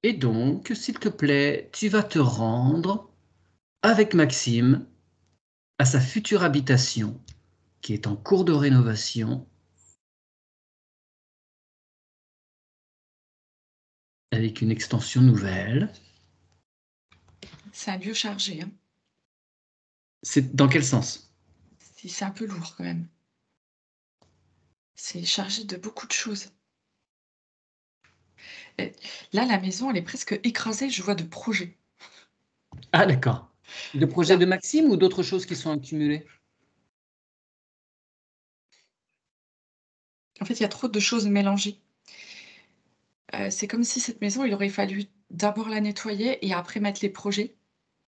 Et donc, s'il te plaît, tu vas te rendre avec Maxime à sa future habitation qui est en cours de rénovation avec une extension nouvelle. C'est un lieu chargé, hein. C'est dans quel sens? C'est un peu lourd quand même. C'est chargé de beaucoup de choses. Et là, la maison, elle est presque écrasée, je vois de projets. Ah d'accord. De projet Là, de Maxime ou d'autres choses qui sont accumulées? en fait, il y a trop de choses mélangées. C'est comme si cette maison, il aurait fallu d'abord la nettoyer et après mettre les projets.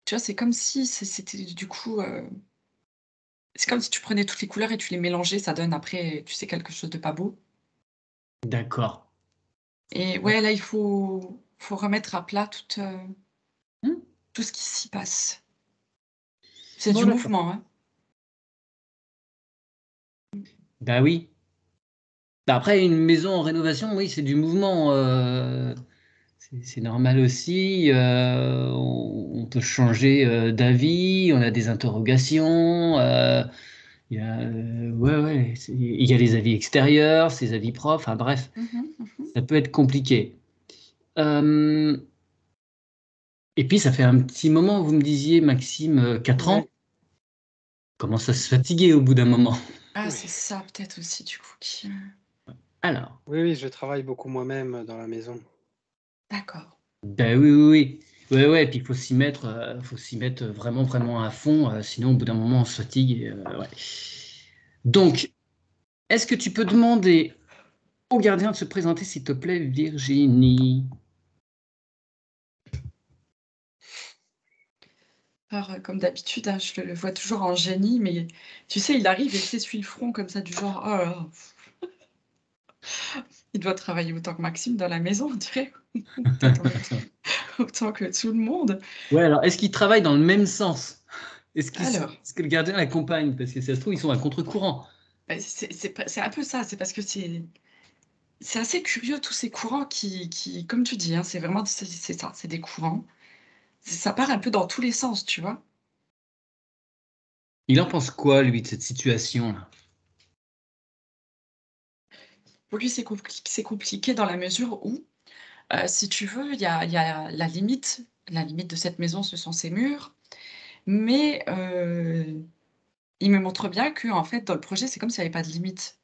Tu vois, c'est comme si c'était du coup, c'est comme si tu prenais toutes les couleurs et tu les mélangeais, ça donne après, tu sais, quelque chose de pas beau. D'accord. Et ouais, là, il faut remettre à plat Hmm. tout ce qui s'y passe. C'est Bon, du d'accord. mouvement, hein. Bah oui. Bah, après, une maison en rénovation, oui, c'est du mouvement. C'est normal aussi. On peut changer d'avis, on a des interrogations. Ouais, ouais, il y a les avis extérieurs, ces avis propres. Enfin bref, Mmh mh. ça peut être compliqué. Euh, et puis, ça fait un petit moment, vous me disiez, Maxime, 4 ans. Oui, Commence à se fatiguer au bout d'un moment. Ah, oui. c'est ça peut-être aussi du coup qui, Alors, Oui, oui, je travaille beaucoup moi-même dans la maison. d'accord. ben oui, oui, oui. Ouais, ouais, et puis faut s'y mettre vraiment, vraiment à fond, sinon au bout d'un moment on se fatigue. Ouais. Donc, est-ce que tu peux demander au gardien de se présenter, s'il te plaît, Virginie? Alors, comme d'habitude, hein, je le vois toujours en génie, mais tu sais, il arrive et il s'essuie le front comme ça du genre: «Oh là là, il doit travailler autant que Maxime dans la maison, on dirait, peut-être en même temps autant que tout le monde». Ouais, alors est-ce qu'ils travaillent dans le même sens? Alors, Est-ce que le gardien l'accompagne? Parce que si ça se trouve, ils sont à contre-courant. c'est un peu ça, c'est parce que c'est assez curieux tous ces courants qui comme tu dis, hein, c'est vraiment c'est ça, c'est des courants. Ça part un peu dans tous les sens, tu vois? Il en pense quoi, lui, de cette situation-là? Pour lui, c'est compliqué dans la mesure où, si tu veux, il y a la limite de cette maison, ce sont ses murs, mais il me montre bien qu'en fait, dans le projet, c'est comme s'il y avait pas de limite.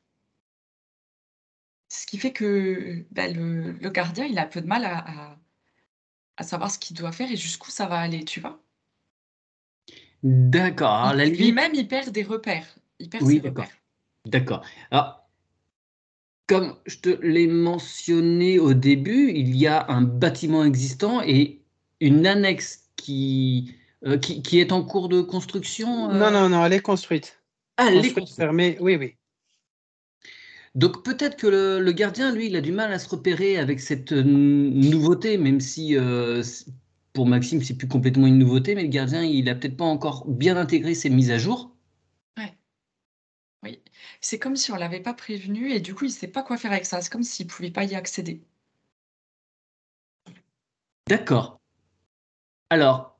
Ce qui fait que, bah, le gardien, il a un peu de mal à savoir ce qu'il doit faire et jusqu'où ça va aller, tu vois? D'accord, alors la limite. Lui-même, il perd des repères, il perd ses Oui, d'accord. repères. D'accord. Alors, comme je te l'ai mentionné au début, il y a un bâtiment existant et une annexe qui est en cours de construction. Non, non, non, elle est construite. Ah, elle est Construite, construite. fermée, oui, oui. Donc peut-être que le gardien, lui, il a du mal à se repérer avec cette nouveauté, même si pour Maxime, c'est plus complètement une nouveauté, mais le gardien, il a peut-être pas encore bien intégré ces mises à jour. Ouais, oui. C'est comme si on l'avait pas prévenu et du coup, il sait pas quoi faire avec ça. C'est comme s'il pouvait pas y accéder. D'accord. Alors,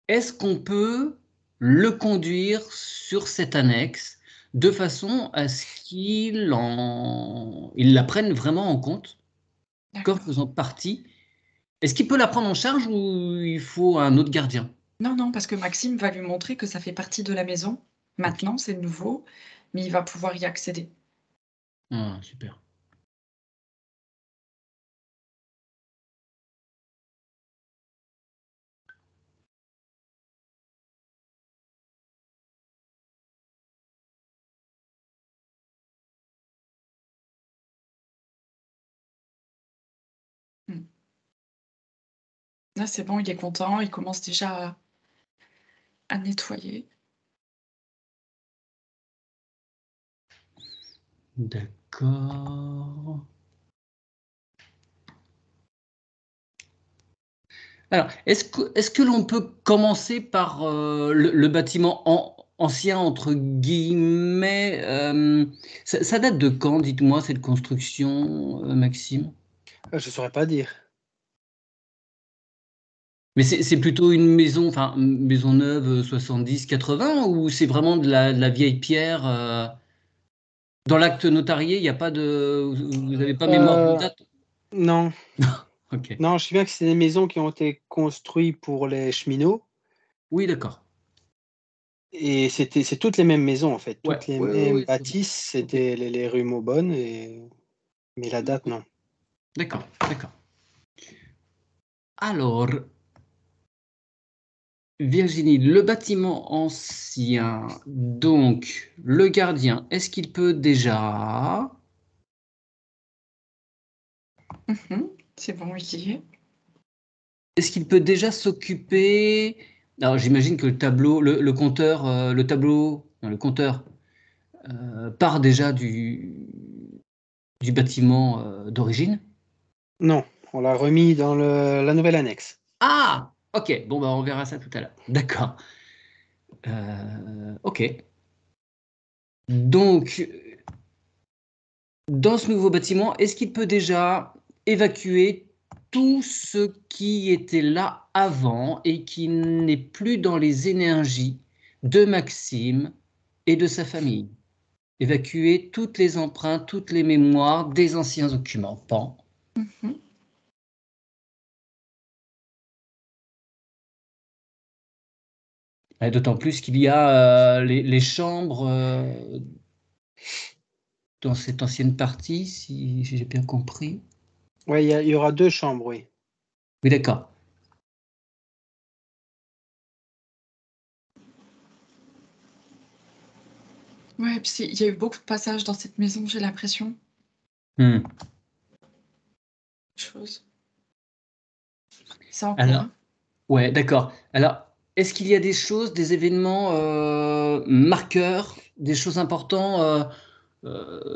est-ce qu'on peut le conduire sur cette annexe de façon à ce il la prenne vraiment en compte comme D'accord. faisant partie? Est-ce qu'il peut la prendre en charge ou il faut un autre gardien? Non, non, parce que Maxime va lui montrer que ça fait partie de la maison. Ok. Maintenant, c'est nouveau, mais il va pouvoir y accéder. Ah, super. Mmh. Là, c'est bon, il est content, il commence déjà à nettoyer. D'accord. Alors, est-ce que l'on peut commencer par le bâtiment ancien, entre guillemets, ça date de quand, dites-moi, cette construction, Maxime? Je saurais pas dire. Mais c'est plutôt une maison, enfin, une maison neuve 70-80 ou c'est vraiment de la vieille pierre dans l'acte notarié, il n'y a pas de. Vous n'avez pas mémoire de Euh, date? non, Ok. non, je sais bien que c'est des maisons qui ont été construites pour les cheminots. Oui, d'accord. Et c'est toutes les mêmes maisons, en fait. Ouais, Toutes les ouais, ouais, mêmes ouais, je vois. bâtisses. Ok. C'était les rues Maubonne. Mais la date, non. D'accord, d'accord. Alors, Virginie, le bâtiment ancien, donc le gardien, est-ce qu'il peut déjà. C'est bon, j'y ai. Est-ce qu'il peut déjà s'occuper. Alors, j'imagine que le tableau, le compteur, le tableau, non, le compteur part déjà du bâtiment d'origine. Non, on l'a remis dans la nouvelle annexe. Ah! Ok, bon, bah, on verra ça tout à l'heure. D'accord. Ok. Donc, dans ce nouveau bâtiment, est-ce qu'il peut déjà évacuer tout ce qui était là avant et qui n'est plus dans les énergies de Maxime et de sa famille? Évacuer toutes les empreintes, toutes les mémoires des anciens documents. Pan. Mhm. Et d'autant plus qu'il y a les chambres dans cette ancienne partie, si j'ai bien compris. Oui, il y aura 2 chambres, oui. Oui, d'accord. Ouais, puis il y a eu beaucoup de passages dans cette maison, j'ai l'impression. Hmm. Chose. C'est en cours, Alors, hein. ouais, d'accord. Alors, est-ce qu'il y a des choses, des événements marqueurs, des choses importantes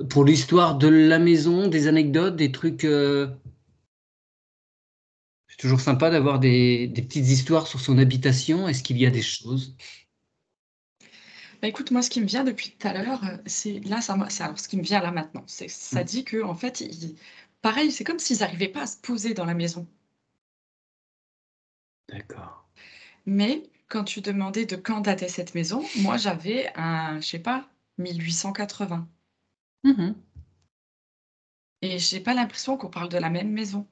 pour l'histoire de la maison, des anecdotes, des trucs. C'est toujours sympa d'avoir des petites histoires sur son habitation. Est-ce qu'il y a des choses? Bah, écoute, moi, ce qui me vient depuis tout à l'heure, c'est là, alors ce qui me vient là maintenant, c'est ça Hmm. dit que en fait, pareil, c'est comme s'ils n'arrivaient pas à se poser dans la maison. D'accord. Mais quand tu demandais de quand datait cette maison, moi, j'avais je sais pas, 1880 Mhm. et j'ai pas l'impression qu'on parle de la même maison.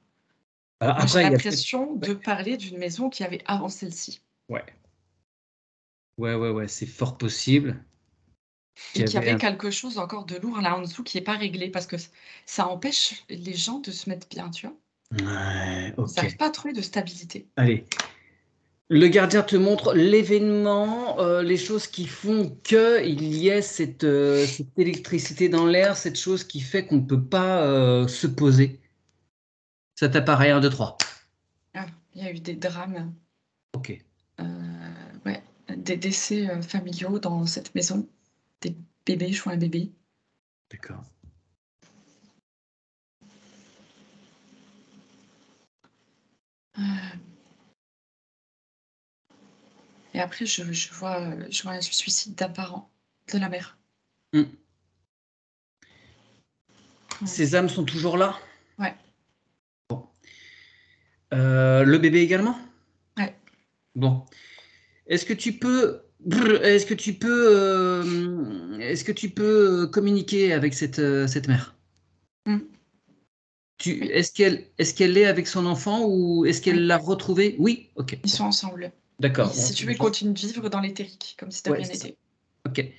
Alors Moi, j'ai après, il y a peut-être. l'impression de Ouais. parler d'une maison qui avait avant celle-ci Ouais, ouais, ouais, ouais, c'est fort possible qu'il et y qu'il y avait avait un. quelque chose encore de lourd là en dessous qui est pas réglé parce que ça empêche les gens de se mettre bien, tu vois? Ouais, Ils ok. arrivent pas à trouver de stabilité. Allez. Le gardien te montre l'événement, les choses qui font qu'il y ait cette électricité dans l'air, cette chose qui fait qu'on ne peut pas se poser. Ça t'apparaît, un, 2, 3. Ah, il y a eu des drames, Ok, ouais, des décès, familiaux dans cette maison, des bébés, je vois un bébé. d'accord. Heu et après je vois un suicide d'un parent, de la mère. Hmm. Ouais, Ces âmes sont toujours là? ouais, Le bébé également? ouais. Bon. Est-ce que tu peux. Est-ce que tu peux. Est-ce que tu peux communiquer avec cette mère? Mmh. Oui, Est-ce qu'elle est avec son enfant ou est-ce oui, qu'elle l'a retrouvé? Oui, ok. ils sont ensemble. D'accord. Si tu veux, ils continuent de vivre dans l'éthérique, comme si de Ouais, rien c'est ça. n'était. Ok.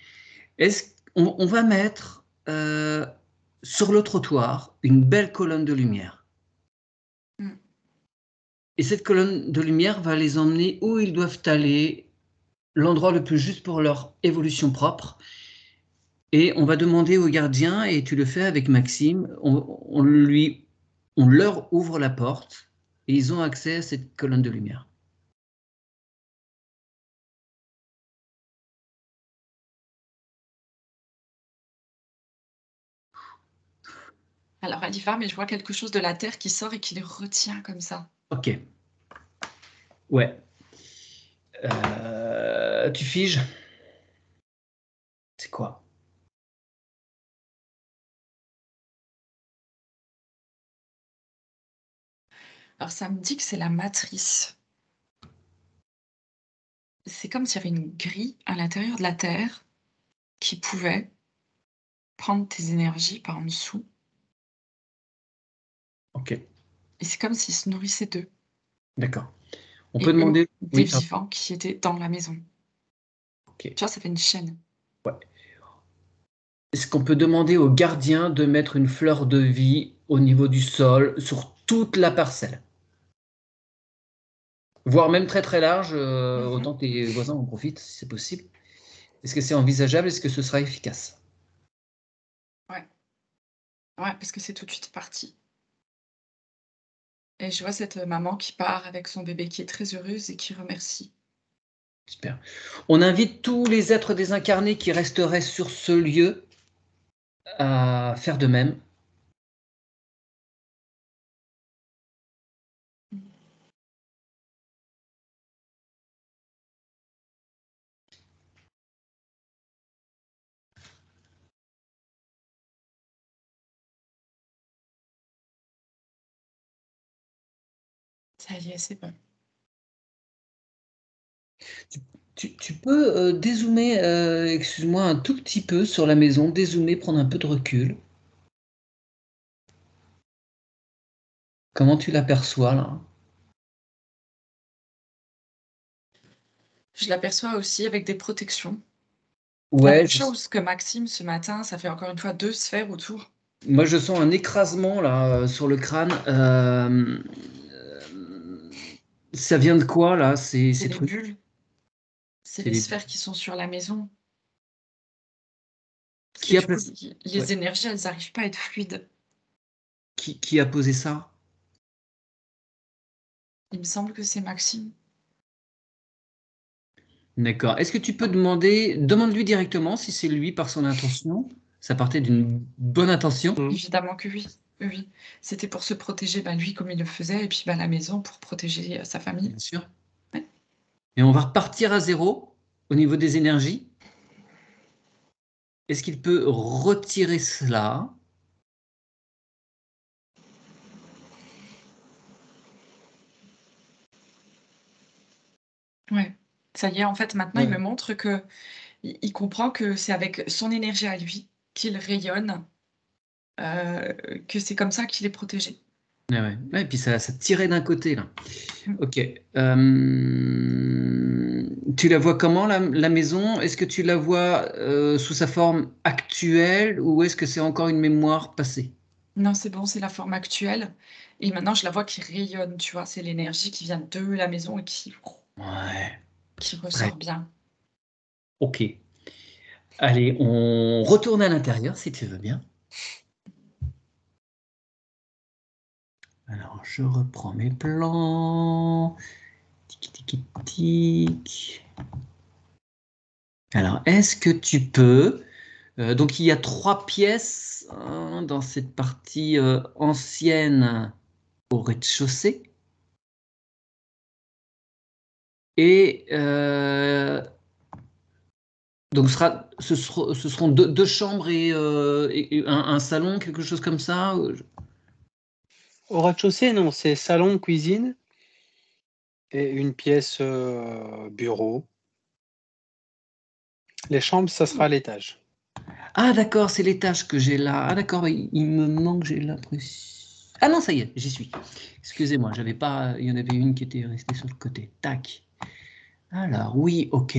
On va mettre sur le trottoir une belle colonne de lumière. Mmh. Et cette colonne de lumière va les emmener où ils doivent aller, l'endroit le plus juste pour leur évolution propre. Et on va demander au gardien, et tu le fais avec Maxime, on leur ouvre la porte et ils ont accès à cette colonne de lumière. Alors elle y va, mais je vois quelque chose de la terre qui sort et qui les retient comme ça. Ok. Ouais. Tu figes? C'est quoi? Alors ça me dit que c'est la matrice. c'est comme s'il y avait une grille à l'intérieur de la Terre qui pouvait prendre tes énergies par en dessous Ok, et c'est comme s'ils se nourrissaient d'eux d'accord. On peut et eux, demander... des Oui, pardon. vivants qui étaient dans la maison. Ok. Tu vois, ça fait une chaîne. Ouais. Est-ce qu'on peut demander au gardien de mettre une fleur de vie au niveau du sol, sur toute la parcelle? Voire même très très large, autant que les voisins en profitent, si c'est possible. Est-ce que c'est envisageable? Est-ce que ce sera efficace? Ouais. Ouais, parce que c'est tout de suite parti et je vois cette, maman qui part avec son bébé qui est très heureuse et qui remercie. Super. On invite tous les êtres désincarnés qui resteraient sur ce lieu à faire de même. Ça y est, c'est bon. Tu peux dézoomer, excuse-moi, un tout petit peu sur la maison, dézoomer, prendre un peu de recul. Comment tu l'aperçois là? Je l'aperçois aussi avec des protections. La Ouais, même chose que Maxime ce matin, ça fait encore une fois 2 sphères autour. moi je sens un écrasement là sur le crâne. Ça vient de quoi là, C'est ces les trucs? bulles, c'est C'est les les... sphères qui sont sur la maison. Parce que Qui a du coup, placé... ouais. les énergies, elles arrivent pas à être fluides. Qui a posé ça? Il me semble que c'est Maxime. D'accord. Est-ce que tu peux demander, demande-lui directement si c'est lui par son intention. Ça partait d'une bonne intention. Mm. Évidemment que oui. Oui, oui. C'était pour se protéger, bah, lui comme il le faisait et puis, bah, la maison pour protéger, sa famille. Bien sûr. Ouais. Et on va repartir à zéro au niveau des énergies. Est-ce qu'il peut retirer cela? Ouais. Ça y est, en fait, maintenant, il me Ouais. montre qu'il il comprend que c'est avec son énergie à lui qu'il rayonne, que c'est comme ça qu'il est protégé. Ouais, ouais. Ouais, et puis ça tirait d'un côté là. Mmh. Ok. Tu la vois comment la maison? Est-ce que tu la vois sous sa forme actuelle ou est-ce que c'est encore une mémoire passée? Non, c'est bon, c'est la forme actuelle et maintenant je la vois qui rayonne, tu vois? C'est l'énergie qui vient de la maison et Ouais. qui Ouais. ressort bien. Ok. Allez, on retourne à l'intérieur si tu veux bien. Alors, je reprends mes plans. Tic, tic, tic. Alors, est-ce que tu peux... donc, il y a 3 pièces hein, dans cette partie ancienne au rez-de-chaussée. Et donc, ce seront deux chambres et un salon, quelque chose comme ça. Au rez-de-chaussée, non, c'est salon, cuisine et une pièce bureau. Les chambres, ça sera à l'étage. Ah, d'accord, c'est l'étage que j'ai là. Ah, d'accord, il me manque, j'ai l'impression. Ah non, ça y est, j'y suis. Excusez-moi, j'avais pas. Il y en avait une qui était restée sur le côté. Tac. Alors, oui, ok.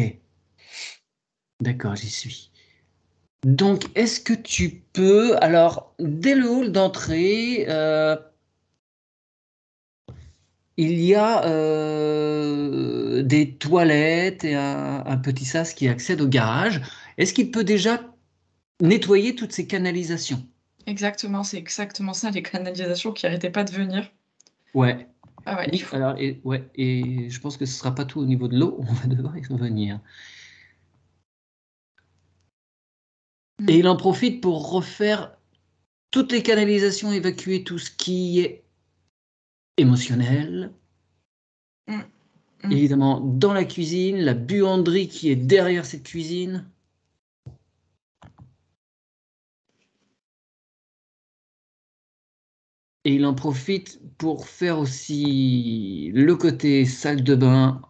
D'accord, j'y suis. Donc, est-ce que tu peux. Alors, dès le hall d'entrée, il y a des toilettes et un petit sas qui accède au garage. Est-ce qu'il peut déjà nettoyer toutes ces canalisations? Exactement, c'est exactement ça, les canalisations qui arrêtaient pas de venir. Ouais. Ah ouais, il Oui, faut. alors, et, ouais, et je pense que ce ne sera pas tout au niveau de l'eau, on va devoir y revenir. Et Mmh. il en profite pour refaire toutes les canalisations, évacuer tout ce qui est émotionnel. Mmh. Mmh. Évidemment, dans la cuisine, la buanderie qui est derrière cette cuisine. Et il en profite pour faire aussi le côté salle de bain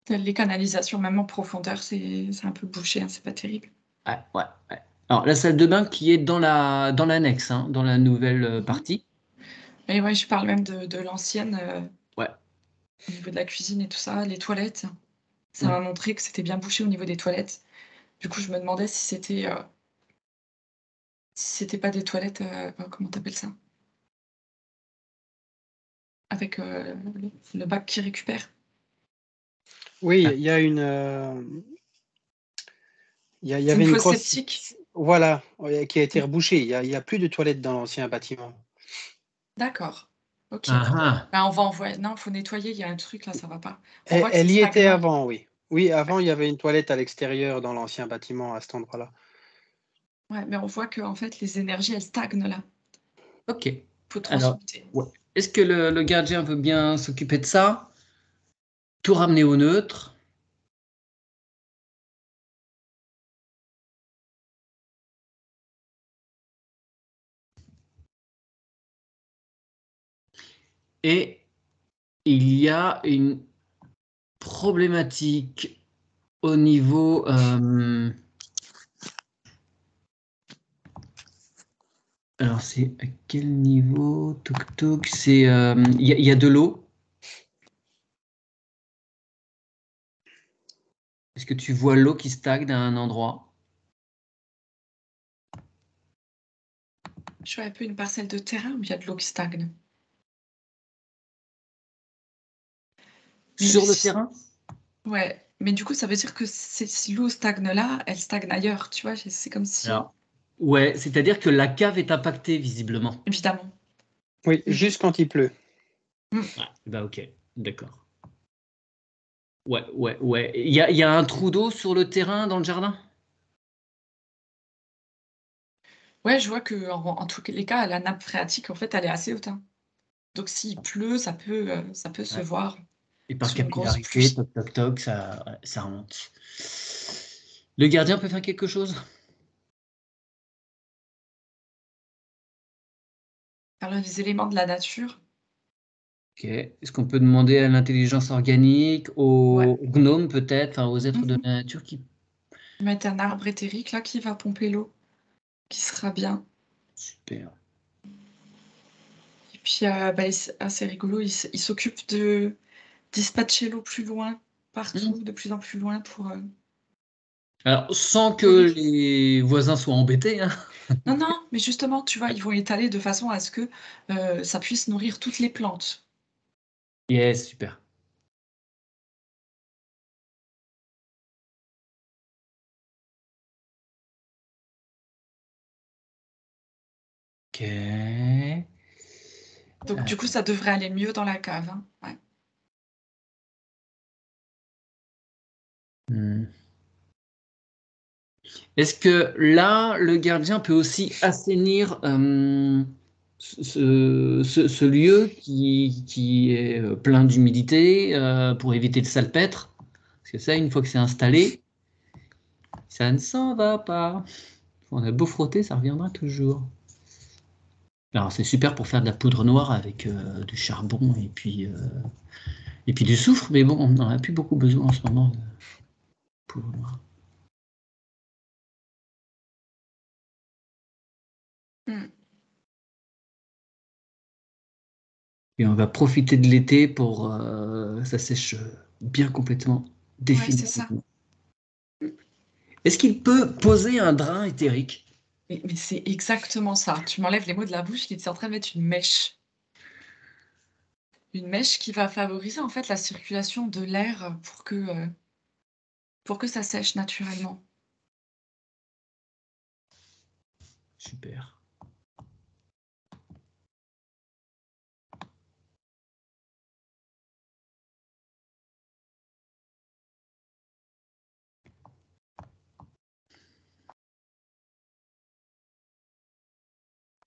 Les canalisations, même en profondeur, c'est un peu bouché, hein, c'est pas terrible. Ouais, ouais, ouais. Alors, la salle de bain qui est dans l'annexe, hein, dans la nouvelle partie. Mais ouais, je parle même de l'ancienne, Ouais. au niveau de la cuisine et tout ça, les toilettes. Ça Mm. m'a montré que c'était bien bouché au niveau des toilettes. Du coup, je me demandais si c'était pas des toilettes, comment tu appelles ça? Avec, le bac qui récupère. Oui, Ah. il y a une, il y C'est une avait une fosse grosse, septique? voilà, ouais, qui a été Mmh. rebouchée. Il y a plus de toilettes dans l'ancien bâtiment. D'accord. OK. Ah, ah. Bah, on va envoyer non, faut nettoyer, il y a un truc là, ça va pas. On Elle, voit que c'est elle y était stagnant. avant, oui. Oui, Ouais, avant, il y avait une toilette à l'extérieur dans l'ancien bâtiment à cet endroit-là. ouais, mais on voit qu'en fait, les énergies, elles stagnent là. Ok. Faut Alors, transmuter. ouais. Est-ce que le gardien veut bien s'occuper de ça? Tout ramener au neutre. Et il y a une problématique au niveau. Alors, c'est à quel niveau? Toc toc. C'est. Il y a de l'eau. Est-ce que tu vois l'eau qui stagne à un endroit? Je vois un peu une parcelle de terrain où il y a de l'eau qui stagne. Mais Sur le terrain? ouais, mais du coup, ça veut dire que si l'eau stagne là, elle stagne ailleurs, tu vois? C'est comme si Alors, ouais, c'est-à-dire que la cave est impactée visiblement. évidemment. Oui, Mmh. juste quand il pleut. Mmh. Ouais, bah ok, d'accord. Ouais, ouais, ouais. Il y a un trou d'eau sur le terrain dans le jardin? Ouais, je vois qu'en tous les cas, la nappe phréatique, en fait, elle est assez haute, hein. Donc s'il pleut, ça peut se Ouais. voir Et par sur une grosse capillarité, pluie. toc toc toc, ça, ouais, ça remonte. Le gardien peut faire quelque chose? Alors les éléments de la nature, Ok. Est-ce qu'on peut demander à l'intelligence organique, ouais. aux gnomes peut-être, enfin, aux êtres de Mmh. la nature qui. Mettre un arbre éthérique là qui va pomper l'eau, qui sera bien. Super. Et puis, bah, c'est rigolo, il s'occupe de dispatcher l'eau plus loin, Hmm. partout, de plus en plus loin pour, Alors, sans que polir. les voisins soient embêtés, hein. Non, non, mais justement, tu vois, ils vont étaler de façon à ce que, ça puisse nourrir toutes les plantes. Yes, super. Ok. Donc du coup, ça devrait aller mieux dans la cave, hein. Ouais. Hmm. Est-ce que là, le gardien peut aussi assainir ce lieu qui est plein d'humidité pour éviter le salpêtre? Parce que ça, une fois que c'est installé, ça ne s'en va pas. On a beau frotter, ça reviendra toujours. Alors c'est super pour faire de la poudre noire avec du charbon et puis du soufre, mais bon, on n'en a plus beaucoup besoin en ce moment de poudre noire. Mmh. Et on va profiter de l'été pour ça sèche bien complètement, Ouais, c'est ça. définitivement. Est-ce qu'il peut poser un drain éthérique? Mais c'est exactement ça. Tu m'enlèves les mots de la bouche, il était en train de mettre une mèche. Une mèche qui va favoriser, en fait, la circulation de l'air, pour que ça sèche naturellement. Super.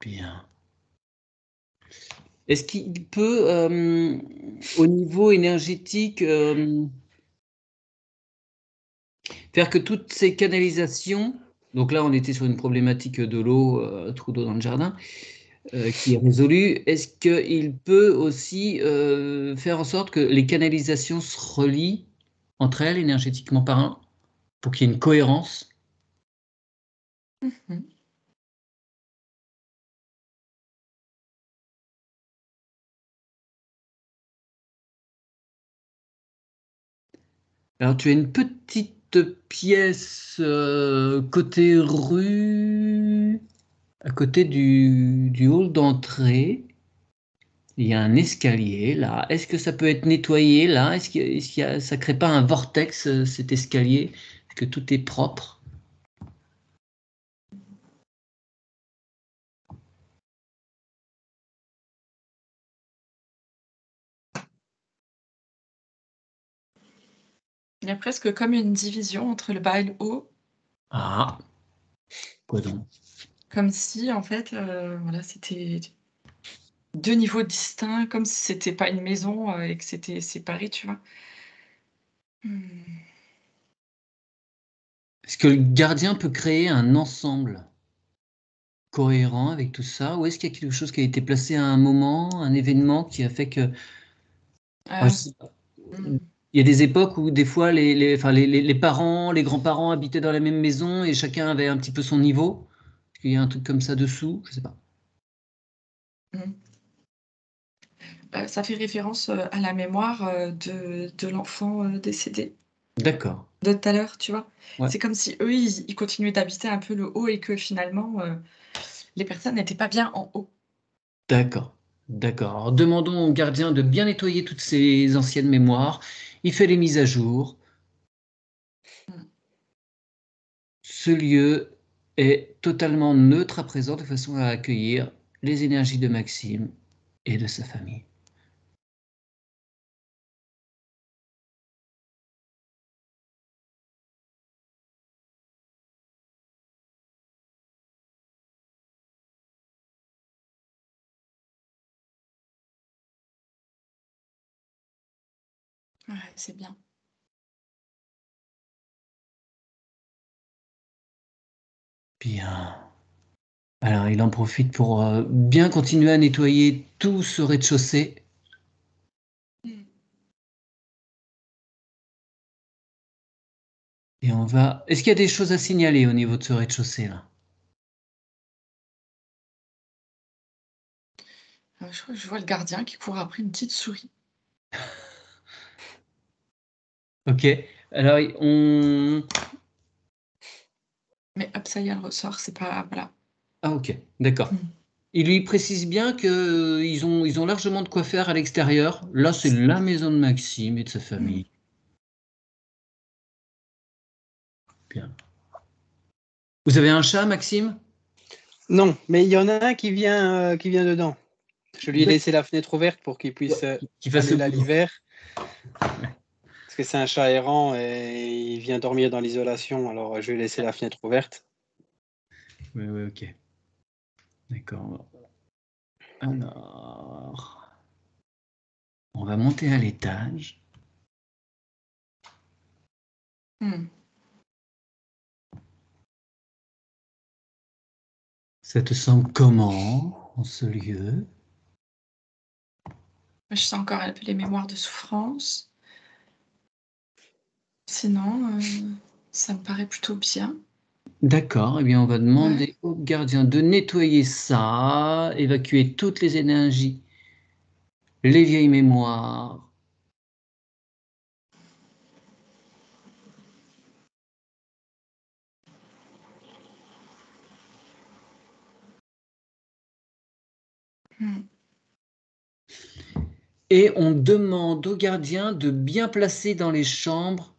Bien. Est-ce qu'il peut, au niveau énergétique, faire que toutes ces canalisations, donc là on était sur une problématique de l'eau, trou d'eau dans le jardin, qui est résolue, est-ce qu'il peut aussi faire en sorte que les canalisations se relient entre elles, énergétiquement parlant, pour qu'il y ait une cohérence? Mhm. Alors, tu as une petite pièce côté rue, à côté du hall d'entrée. Il y a un escalier là. Est-ce que ça peut être nettoyé là? Ça crée pas un vortex, cet escalier? Est-ce que tout est propre? Il y a presque comme une division entre le bas et le haut, Ah, quoi donc? comme si en fait, voilà, c'était 2 niveaux distincts, comme si c'était pas une maison, et que c'était séparé, tu vois? Mmh. Est-ce que le gardien peut créer un ensemble cohérent avec tout ça? Ou est-ce qu'il y a quelque chose qui a été placé à un moment, un événement qui a fait que... Ah, je sais pas. Mmh. Il y a des époques où des fois enfin, les parents, les grands-parents habitaient dans la même maison et chacun avait un petit peu son niveau. Est-ce qu'il y a un truc comme ça dessous? Je sais pas. Mmh. Ça fait référence, à la mémoire, de l'enfant, décédé D'accord. de tout à l'heure, tu vois? Ouais. C'est comme si eux, ils continuaient d'habiter un peu le haut et que finalement, les personnes n'étaient pas bien en haut. D'accord. D'accord. Alors, demandons au gardien de bien nettoyer toutes ces anciennes mémoires. Il fait les mises à jour. Mmh. Ce lieu est totalement neutre à présent de façon à accueillir les énergies de Maxime et de sa famille. Ouais, c'est bien. Bien. Alors, il en profite pour bien continuer à nettoyer tout ce rez-de-chaussée. Mmh. Et on va... Est-ce qu'il y a des choses à signaler au niveau de ce rez-de-chaussée là? Je crois que je vois le gardien qui court après une petite souris. Ok. Alors, on... Mais hop, ça y est, elle ressort, c'est pas voilà. Ah, ok. D'accord. Mmh. Il lui précise bien que ils ont largement de quoi faire à l'extérieur. Là, c'est la maison de Maxime et de sa Mmh. famille. Bien. Vous avez un chat, Maxime? Non, mais il y en a un qui vient dedans. Je lui ai D'ac- laissé la fenêtre ouverte pour qu'il Ouais, puisse qui fasse aller le là boulot. l'hiver, Ouais, parce que c'est un chat errant et il vient dormir dans l'isolation. Alors je lui ai laissé la fenêtre ouverte. ouais, ouais, ok. D'accord. Alors, on va monter à l'étage. Mmh. Ça te semble comment en ce lieu? Je sens encore un peu les mémoires de souffrance. Sinon, ça me paraît plutôt bien. D'accord, eh bien on va Ouais. demander au gardien de nettoyer ça, évacuer toutes les énergies, les vieilles mémoires. Mmh. Et on demande au gardien de bien placer dans les chambres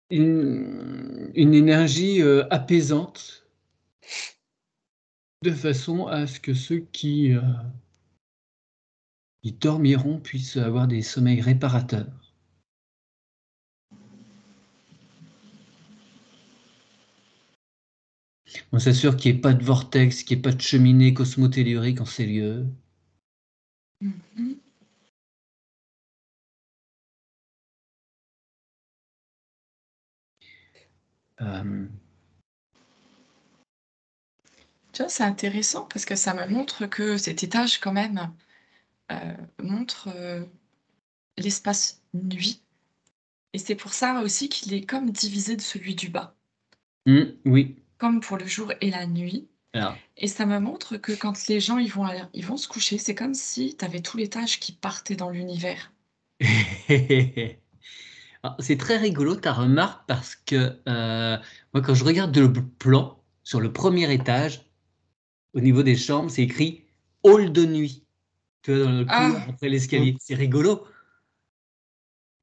une énergie apaisante, de façon à ce que ceux qui dormiront puissent avoir des sommeils réparateurs. On s'assure qu'il n'y ait pas de vortex, qu'il n'y ait pas de cheminée cosmotellurique en ces lieux. Mmh mh. Euh, Tu vois, c'est intéressant parce que ça me montre que cet étage quand même, montre, l'espace nuit. Et c'est pour ça aussi qu'il est comme divisé de celui du bas, Oui. comme pour le jour et la nuit. Alors, Et ça me montre que quand les gens ils vont se coucher, c'est comme si tu avais tous les tâches qui partaient dans l'univers. alors, c'est très rigolo ta remarque parce que moi, quand je regarde le plan sur le premier étage, au niveau des chambres, c'est écrit hall de nuit. Tu vois, dans le couloir Ah! après l'escalier. C'est rigolo,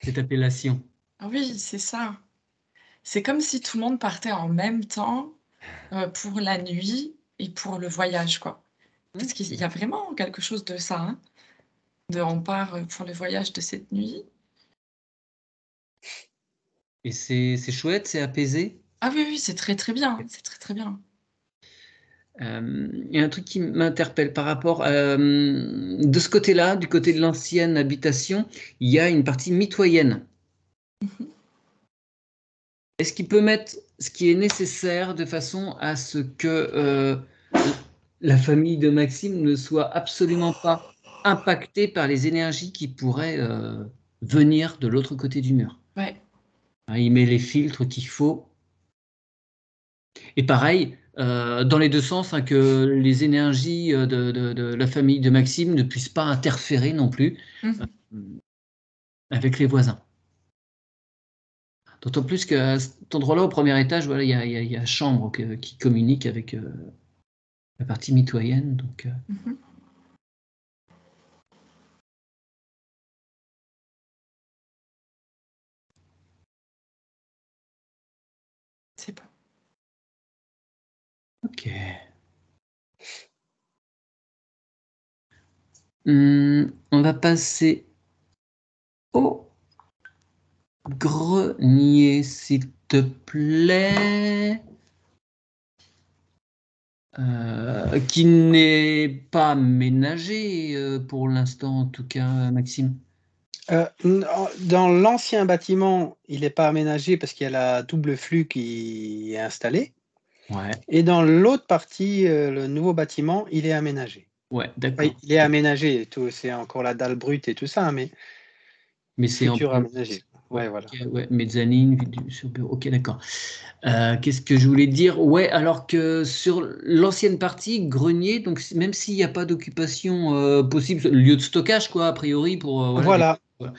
cette appellation. Ah oui, c'est ça. C'est comme si tout le monde partait en même temps, pour la nuit et pour le voyage, quoi. Parce qu'il y a vraiment quelque chose de ça, hein, de on part, pour le voyage de cette nuit. Et c'est chouette, c'est apaisé. Ah oui, oui, c'est très, très bien, c'est très, très bien. Il y a un truc qui m'interpelle par rapport de ce côté-là, du côté de l'ancienne habitation, il y a une partie mitoyenne. Mmh. Est-ce qu'il peut mettre ce qui est nécessaire de façon à ce que la famille de Maxime ne soit absolument pas impactée par les énergies qui pourraient venir de l'autre côté du mur? Ouais. Hein, il met les filtres qu'il faut. Et pareil, dans les deux sens, hein, que les énergies de la famille de Maxime ne puissent pas interférer non plus Mmh. avec les voisins. D'autant plus qu'à cet endroit-là, au premier étage, voilà, il y a chambre qui communique avec la partie mitoyenne. Donc, Mmh. C'est bon. ok. On va passer au grenier, s'il te plaît. Qui n'est pas ménagé pour l'instant, en tout cas, Maxime. Dans l'ancien bâtiment, il n'est pas aménagé parce qu'il y a la double flux qui est installée. Ouais, Et dans l'autre partie, le nouveau bâtiment, il est aménagé. ouais, Enfin, d'accord. il est aménagé, et tout, c'est encore la dalle brute et tout ça, mais Mais c'est en futur plein. aménagé. Ouais, voilà. Ok, ouais, mezzanine, vue sur bureau. Ok, d'accord. Qu'est-ce que je voulais dire? Ouais, alors que sur l'ancienne partie, grenier, donc même s'il n'y a pas d'occupation possible, lieu de stockage, quoi, a priori, pour voilà, Voilà. voilà.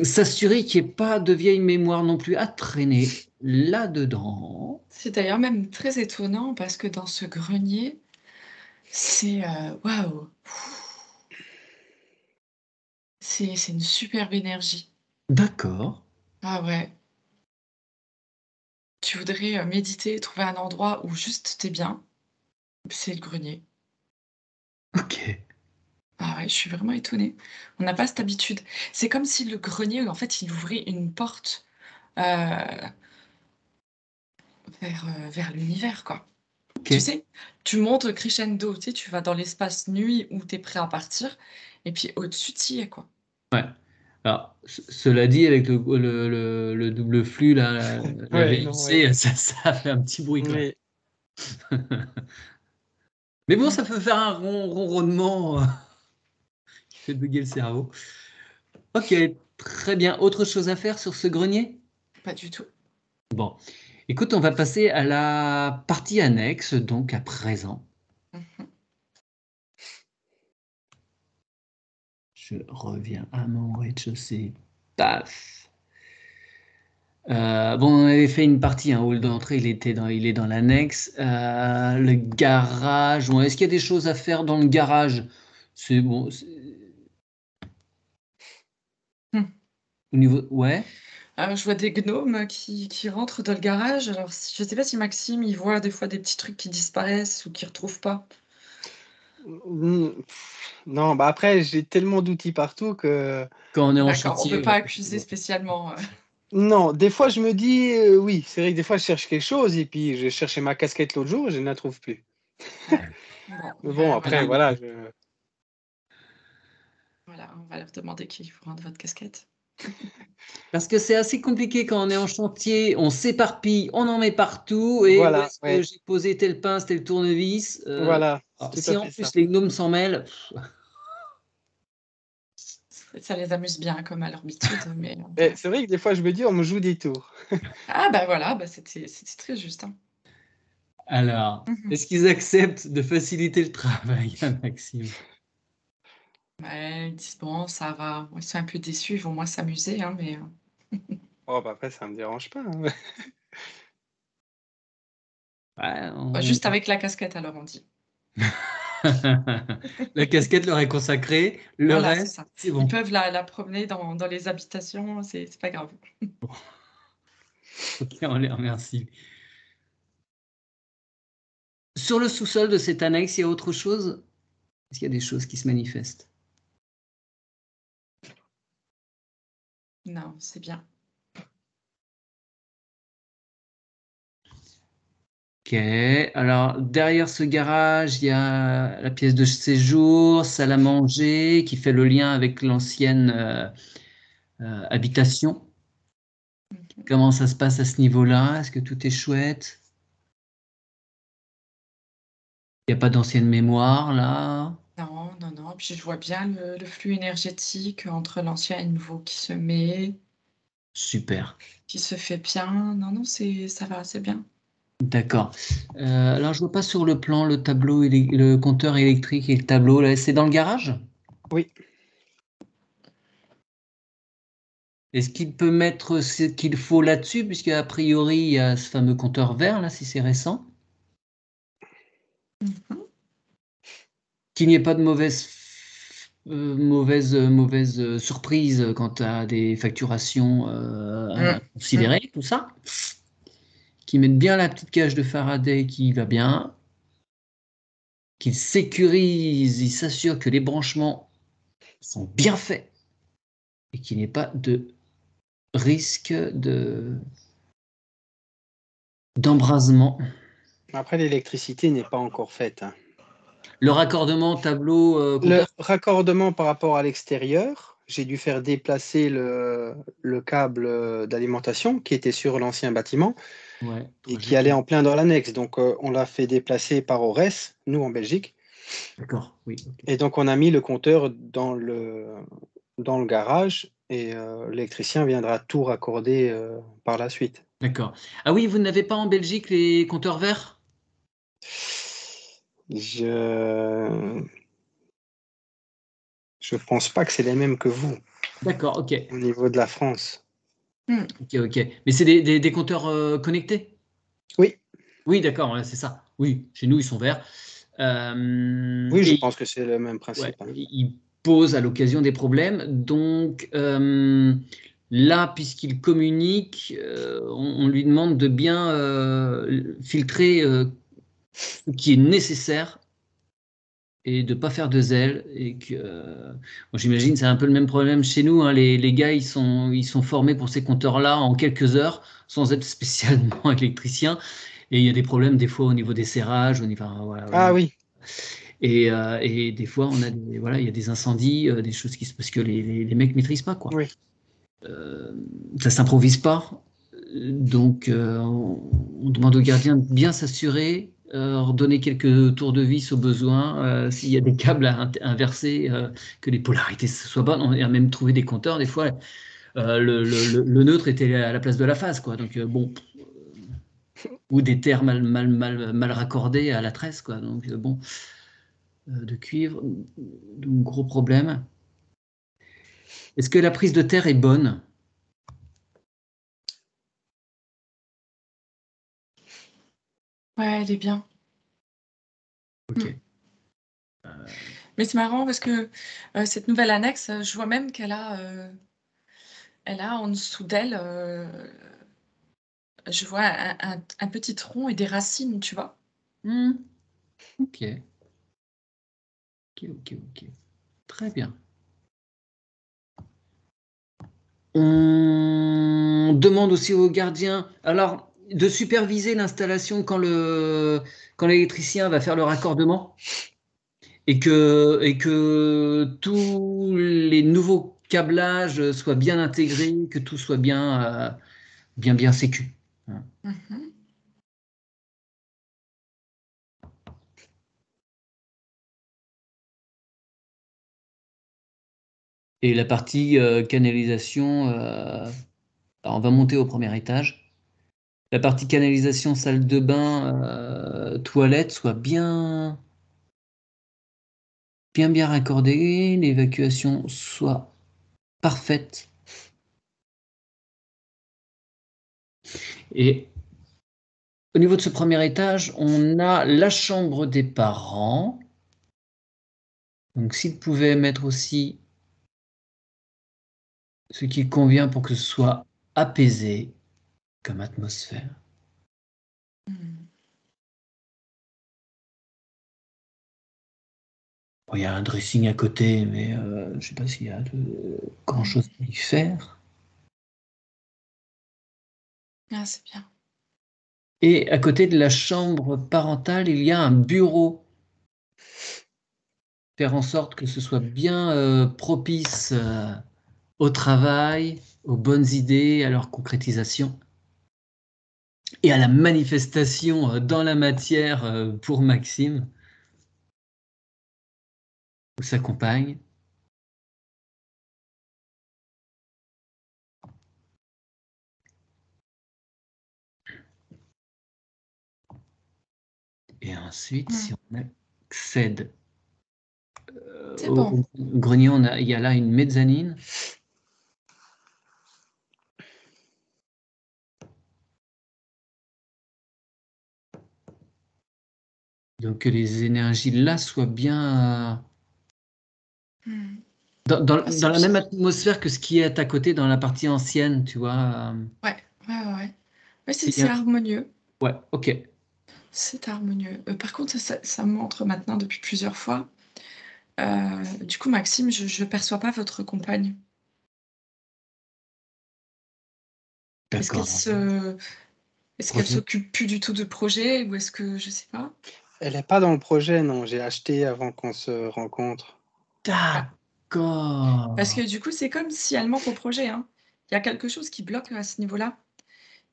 S'assurer qu'il n'y ait pas de vieille mémoire non plus à traîner là-dedans. C'est d'ailleurs même très étonnant parce que dans ce grenier, c'est, waouh! C'est une superbe énergie. D'accord. Ah ouais. Tu voudrais, méditer, trouver un endroit où juste tu es bien, c'est le grenier. Ok. Ah ouais, je suis vraiment étonnée. On n'a pas cette habitude. C'est comme si le grenier, en fait, il ouvrait une porte, heu, vers l'univers, quoi. Ok. Tu sais? Tu montes crescendo, tu sais, tu vas dans l'espace nuit où tu es prêt à partir et puis au-dessus, tu y es, quoi. Ouais. Alors, cela dit, avec le double flux, la Ouais, non, ouais. VLC, ça fait un petit bruit quand même. Oui. Mais bon, Mmh. ça peut faire un ronronnement qui fait bugger le cerveau. Ok, très bien. Autre chose à faire sur ce grenier? Pas du tout. Bon, écoute, on va passer à la partie annexe, donc à présent. Mmh. Je reviens à mon rez-de-chaussée. Paf. Bon, on avait fait une partie, un hall d'entrée, il est dans l'annexe. Le garage, bon, est-ce qu'il y a des choses à faire dans le garage? C'est bon, Mmh. au niveau, ouais. Je vois des gnomes qui rentrent dans le garage. Alors si je sais pas si Maxime, il voit des fois des petits trucs qui disparaissent ou qu'il retrouve pas. Non, bah, après, j'ai tellement d'outils partout que Quand on est en D'accord, on peut chantier, pas ouais. accuser spécialement, non, des fois, je me dis, oui, c'est vrai que des fois, je cherche quelque chose et puis je cherchais ma casquette l'autre jour, je ne la trouve plus. ouais. Bon, Mais bon, après, voilà, voilà, je voilà, on va leur demander qui vous rende votre casquette. Parce que c'est assez compliqué quand on est en chantier, on s'éparpille, on en met partout, et où voilà, est-ce que ouais, j'ai posé telle pince, tel tournevis? voilà, c'est Alors, tout si à en fait ça. plus les gnomes s'en mêlent, Ça les amuse bien comme à leur habitude, mais C'est vrai que des fois, je me dis, on me joue des tours. ah bah voilà, bah c'était très juste, hein. Alors, Mmh. est-ce qu'ils acceptent de faciliter le travail à Maxime? Ouais, ils disent: «Bon, ça va». Ils sont un peu déçus, ils vont moins s'amuser, hein, mais Oh, bah après, ça me dérange pas, hein. Ouais, bah, juste avec la casquette alors on dit. La casquette leur est consacrée, le Voilà, c'est reste, ça. c'est Ils bon. peuvent la promener dans les habitations, c'est pas grave. OK, on les remercie. Sur le sous-sol de cette annexe, il y a autre chose? Est-ce qu'il y a des choses qui se manifestent? Non, c'est bien. OK. Alors, derrière ce garage, il y a la pièce de séjour, salle à manger, qui fait le lien avec l'ancienne habitation. Mmh. Comment ça se passe à ce niveau-là? Est-ce que tout est chouette? Il n'y a pas d'ancienne mémoire là? Non, non, non, puis je vois bien le flux énergétique entre l'ancien et le nouveau Super. qui se fait bien. Non, non, ça va, c'est bien. D'accord. Alors, je vois pas sur le plan le tableau, le compteur électrique et le tableau là. C'est dans le garage? Oui, Est-ce qu'il peut mettre ce qu'il faut là-dessus, puisqu'à priori, il y a ce fameux compteur vert, là, si c'est récent? Mmh. Qu'il n'y ait pas de mauvaise surprise quant à des facturations Mmh. Mmh. considérées, tout ça. Qu'ils mettent bien la petite cage de Faraday qui va bien. Qu'ils sécurisent, ils s'assurent que les branchements sont bien faits et qu'il n'y ait pas de risque d'embrasement. après, l'électricité n'est pas encore faite, hein. Le raccordement tableau Le compteur. raccordement par rapport à l'extérieur, j'ai dû faire déplacer le câble d'alimentation qui était sur l'ancien bâtiment Ouais, et qui 3G. allait en plein dans l'annexe. Donc, on l'a fait déplacer par Ores, nous en Belgique. D'accord, oui, ok. Et donc, on a mis le compteur dans le garage et l'électricien viendra tout raccorder par la suite. D'accord. Ah oui, vous n'avez pas en Belgique les compteurs verts? Je je pense pas que c'est les mêmes que vous D'accord, ok. au niveau de la France. Mmh. Ok, ok. Mais c'est des compteurs connectés? Oui, Oui, d'accord, ouais, c'est ça. Oui, chez nous, ils sont verts. oui, je Et pense que c'est le même ouais, principe, hein. ils posent à l'occasion des problèmes. Donc là, puisqu'il communique, on lui demande de bien filtrer ce qui est nécessaire et de pas faire de zèle et que moi j'imagine c'est un peu le même problème chez nous, hein. Les gars ils sont formés pour ces compteurs-là en quelques heures sans être spécialement électriciens et il y a des problèmes des fois au niveau des serrages, au niveau, enfin, voilà, Ah oui, et des fois on a voilà, il y a des incendies, des choses qui se parce que les mecs maîtrisent pas quoi. oui. Ça s'improvise pas. Donc, on demande aux gardiens de bien s'assurer, redonner quelques tours de vis au besoin, s'il y a des câbles à inverser, que les polarités soient bonnes. On a même trouvé des compteurs, des fois, le neutre était à la place de la phase, quoi. Donc, bon, ou des terres mal raccordées à la tresse, quoi. Donc, bon, de cuivre, donc gros problème. Est-ce que la prise de terre est bonne? Ouais, elle est bien. Mmh. Ok. Mais c'est marrant parce que, cette nouvelle annexe, je vois même elle a en dessous d'elle, je vois un petit tronc et des racines, tu vois? Hmm, ok, ok, ok, ok. Très bien. On demande aussi aux gardiens, alors, de superviser l'installation quand l'électricien va faire le raccordement et que tous les nouveaux câblages soient bien intégrés, que tout soit bien sécu. Mmh. Et la partie canalisation, alors on va monter au premier étage. La partie canalisation, salle de bain, toilette soit bien raccordée, l'évacuation soit parfaite. Et au niveau de ce premier étage, on a la chambre des parents. Donc s'il pouvait mettre aussi ce qui convient pour que ce soit apaisé comme atmosphère. Bon, il y a un dressing à côté, mais je ne sais pas s'il y a grand-chose à y faire. Ah, c'est bien. Et à côté de la chambre parentale, il y a un bureau. Faire en sorte que ce soit bien propice au travail, aux bonnes idées, à leur concrétisation et à la manifestation dans la matière pour Maxime ou sa compagne. Et ensuite, si on accède C'est bon. au grenier, il y a là une mezzanine. Donc que les énergies là soient bien dans Ah, c'est la bien. même atmosphère que ce qui est à côté dans la partie ancienne, tu vois. Ouais. Ouais, C'est c'est bien. harmonieux. Ouais, ok. C'est harmonieux. Par contre, ça me montre maintenant depuis plusieurs fois. Du coup, Maxime, je ne perçois pas votre compagne. Est-ce qu'elle D'accord. se... Est-ce qu'elle Projet. s'occupe plus du tout de projet ou est-ce que je sais pas? Elle n'est pas dans le projet, non. J'ai acheté avant qu'on se rencontre. Ah. Parce que D'accord. du coup, c'est comme si elle manque au projet, hein. Il y a quelque chose qui bloque à ce niveau-là.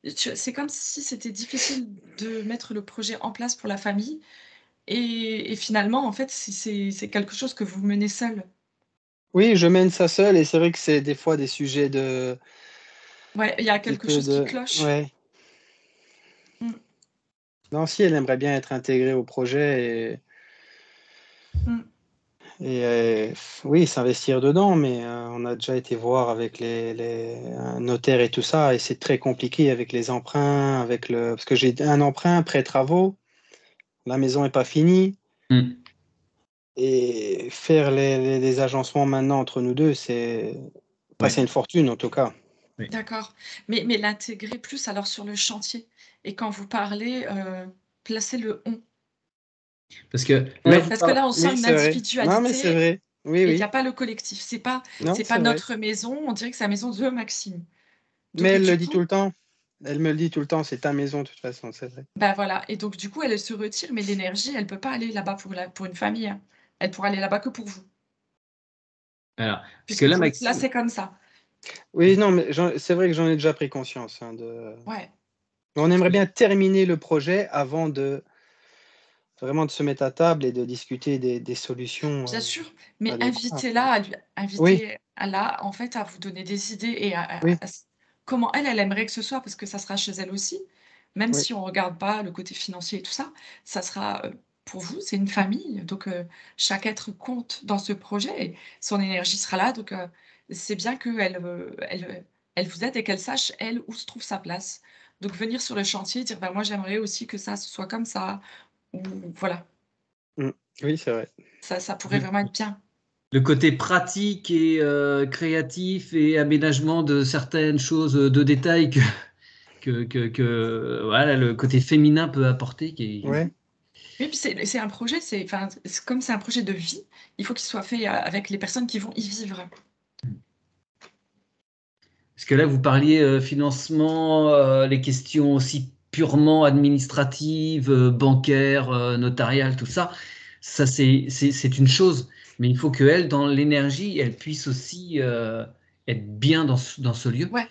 C'est comme si c'était difficile de mettre le projet en place pour la famille et finalement, en fait, c'est quelque chose que vous menez seul. Oui, je mène ça seul et c'est vrai que c'est des fois des sujets Ouais, il y a petit quelque peu chose qui de. cloche. Ouais. Mmh. Non, si elle aimerait bien être intégrée au projet Mmh. et oui, s'investir dedans, mais on a déjà été voir avec un notaire et tout ça, et c'est très compliqué avec les emprunts, parce que j'ai un emprunt pré-travaux, la maison n'est pas finie, Hmm. et faire les agencements maintenant entre nous deux, c'est passer Ouais. une fortune en tout cas. Oui. D'accord. Mais l'intégrer plus alors sur le chantier et quand vous parlez, placez le «on». Parce que là, Oui, vous Parce que là, on sent oui, une c'est vrai. Non, mais c'est individualité vrai. Oui, et il y a oui. pas le collectif. Non, C'est pas c'est vrai. notre maison, on dirait que c'est la maison de Maxime. Mais Donc elle du le dit tout coup, le temps. Elle me le dit tout le temps, c'est ta maison de toute façon, c'est vrai. bah, voilà et donc du coup, elle se retire, mais l'énergie, elle peut pas aller là-bas pour une famille, hein. Elle pourra aller là-bas que pour vous, alors, parce que puisque là, vous le Maxime, placez comme ça. Oui, non, mais c'est vrai que j'en ai déjà pris conscience. Ouais, Mais on aimerait bien terminer le projet avant de vraiment de se mettre à table et de discuter des solutions bien sûr, mais adéquates. invitez-la à lui Oui, invitez à la en fait, à vous donner des idées et oui, à s comment elle aimerait que ce soit, parce que ça sera chez elle aussi. Même oui, si on regarde pas le côté financier et tout ça, ça sera, pour vous, c'est une famille, donc chaque être compte dans ce projet et son énergie sera là, donc c'est bien qu'elle, elle vous aide et qu'elle sache, elle, où se trouve sa place. Donc venir sur le chantier, dire: «Bah, moi, j'aimerais aussi que ça, ce soit comme ça» ou voilà, mmh, oui, c'est vrai. ça pourrait le, vraiment être bien. le côté pratique et créatif et aménagement de certaines choses de détail voilà, le côté féminin peut apporter. Ouais, Oui, puis c'est un projet, enfin, comme c'est un projet de vie, il faut qu'il soit fait, avec les personnes qui vont y vivre. Parce que là, vous parliez financement, les questions aussi purement administratives, bancaires, notariales, tout ça. Ça, c'est une chose. Mais il faut qu'elle, dans l'énergie, elle puisse aussi être bien dans ce lieu. Ouais,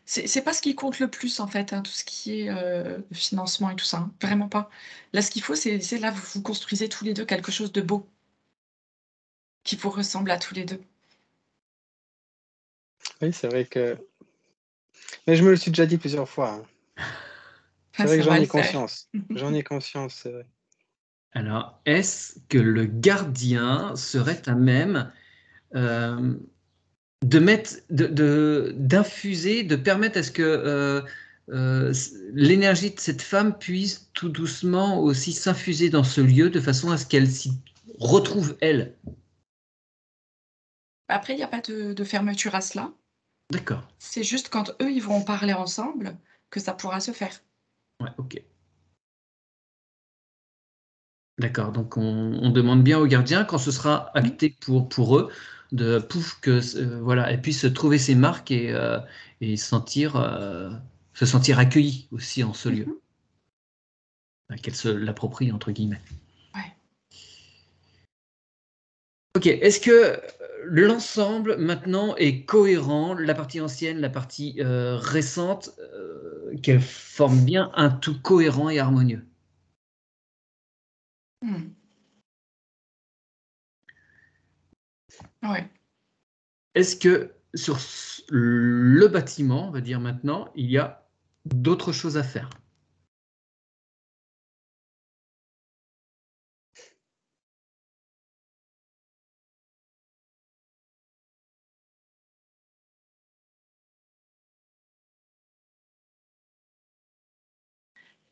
c'est pas ce qui compte le plus, en fait, hein, tout ce qui est, financement et tout ça, hein, vraiment pas. Là, ce qu'il faut, c'est là, vous construisez tous les 2 quelque chose de beau, qui vous ressemble à tous les 2. Oui, c'est vrai que. Mais je me le suis déjà dit plusieurs fois, hein. C'est vrai que Ça j'en va ai le faire. conscience. J'en ai conscience, c'est vrai. Alors, est-ce que le gardien serait à même euh, de mettre, d'infuser, de permettre à ce que l'énergie de cette femme puisse tout doucement aussi s'infuser dans ce lieu de façon à ce qu'elle s'y retrouve elle? Après, il n'y a pas de fermeture à cela. D'accord. C'est juste quand eux, ils vont parler ensemble que ça pourra se faire. Ouais, ok. D'accord. Donc on demande bien au gardien quand ce sera acté pour eux de pouf que voilà, elle puisse trouver ses marques et se sentir accueillie aussi en ce lieu. Mhm. Qu'elle se l'approprie entre guillemets. Ouais. Ok, est-ce que l'ensemble maintenant est cohérent, la partie ancienne, la partie récente, qu'elle forme bien un tout cohérent et harmonieux? Hmm. Ouais. Est-ce que sur le bâtiment, on va dire maintenant, il y a d'autres choses à faire?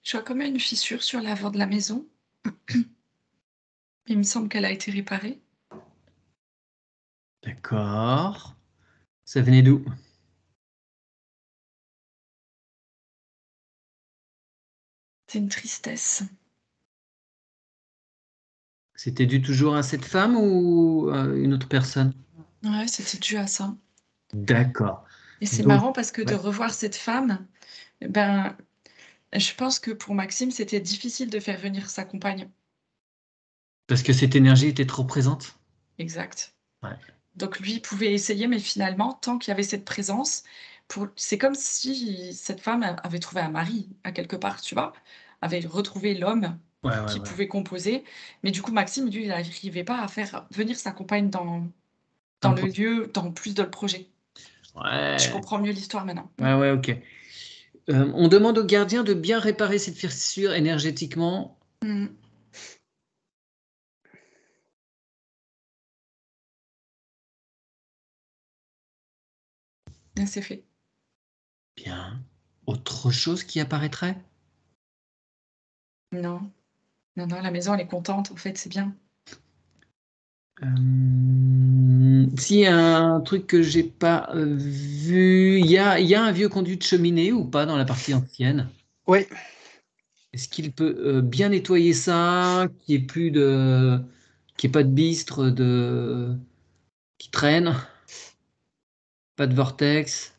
Je vois comme une fissure sur l'avant de la maison. Il me semble qu'elle a été réparée. D'accord. Ça venait d'où? C'est une tristesse. C'était dû toujours à cette femme ou une autre personne? Ouais, c'était dû à ça. D'accord. Et c'est Donc, marrant parce que de ouais. revoir cette femme, ben, je pense que pour Maxime, c'était difficile de faire venir sa compagne. Parce que cette énergie était trop présente? Exact. Ouais. Donc lui, il pouvait essayer, mais finalement, tant qu'il y avait cette présence, c'est comme si cette femme avait trouvé un mari, à quelque part, tu vois? Avait retrouvé l'homme Ouais, ouais, qui ouais. pouvait composer. Mais du coup, Maxime, lui, il n'arrivait pas à faire venir sa compagne Dans dans le le projet. lieu, dans plus dans le projet. Je Ouais. comprends mieux l'histoire maintenant. Ouais, ouais, ok. On demande au gardien de bien réparer cette fissure énergétiquement. Mmh. Et c'est fait. Bien. Autre chose qui apparaîtrait? Non, non, non, la maison, elle est contente, en fait, c'est bien. Si un truc que j'ai pas vu, il y a un vieux conduit de cheminée ou pas dans la partie ancienne? Oui, Est-ce qu'il peut bien nettoyer ça, qu'il n'y ait pas de bistre qui traîne, pas de vortex?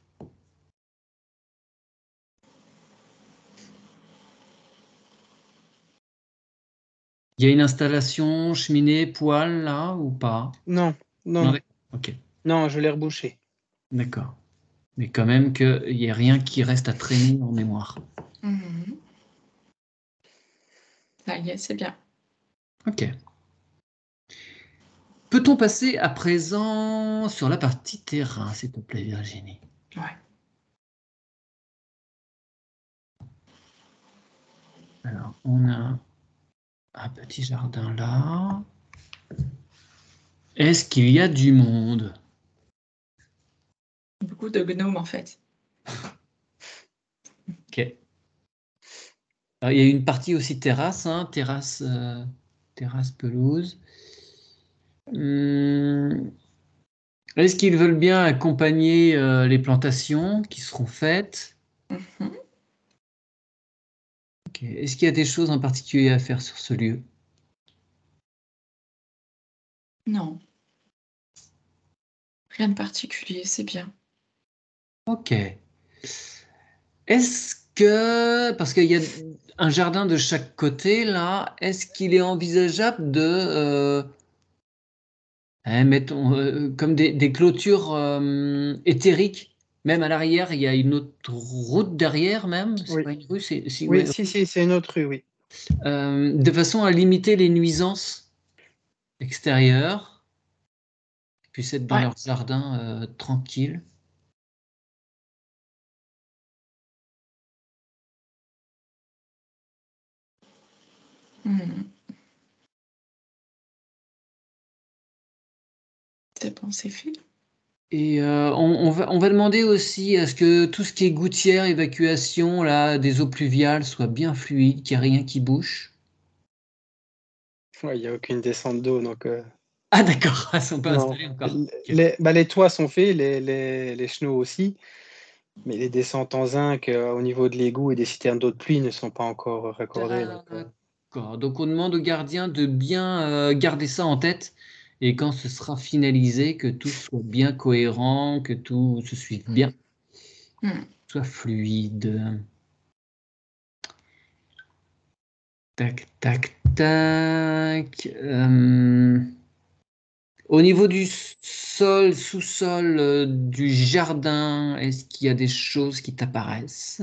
Il y a une installation cheminée, poêle là ou pas? non, non, Non, non, d'accord. Ok, non, je l'ai rebouché. d'accord. Mais quand même qu'il n'y ait rien qui reste à traîner en mémoire. Mmh. Ça y est, c'est bien. Ok. Peut-on passer à présent sur la partie terrain, s'il te plaît, Virginie? Ouais. Alors, on a un petit jardin là. Est-ce qu'il y a du monde? Beaucoup de gnomes, en fait. Ok. Alors, il y a une partie aussi terrasse, hein, terrasse pelouse. Hum, Est-ce qu'ils veulent bien accompagner les plantations qui seront faites? Mmh. Ok. Est-ce qu'il y a des choses en particulier à faire sur ce lieu? Non, rien de particulier, c'est bien. Ok. Est-ce que, parce qu'il y a un jardin de chaque côté là, est-ce qu'il est envisageable de, mettons, comme des clôtures éthériques, même à l'arrière, il y a une autre route derrière même, c'est Oui, pas une rue, si, oui, ouais, si, c'est une autre rue, oui. de façon à limiter les nuisances extérieures, qu'ils puissent être dans Ouais, leur jardin tranquille. Hmm. C'est bon, c'est fait. Et on va demander aussi à ce que tout ce qui est gouttière, évacuation là, des eaux pluviales soit bien fluide, qu'il n'y ait rien qui bouge. Ouais, il n'y a aucune descente d'eau, donc Ah d'accord, elles sont pas non. installées encore. Ok. Les toits sont faits, les chenaux aussi, mais les descentes en zinc au niveau de l'égout et des citernes d'eau de pluie ne sont pas encore raccordées. Donc, D'accord. Donc on demande au gardien de bien garder ça en tête et quand ce sera finalisé, que tout soit bien cohérent, que tout se suive bien, Hmm. soit fluide. Tac, tac, tac. Au niveau du sol, sous-sol, du jardin, est-ce qu'il y a des choses qui t'apparaissent?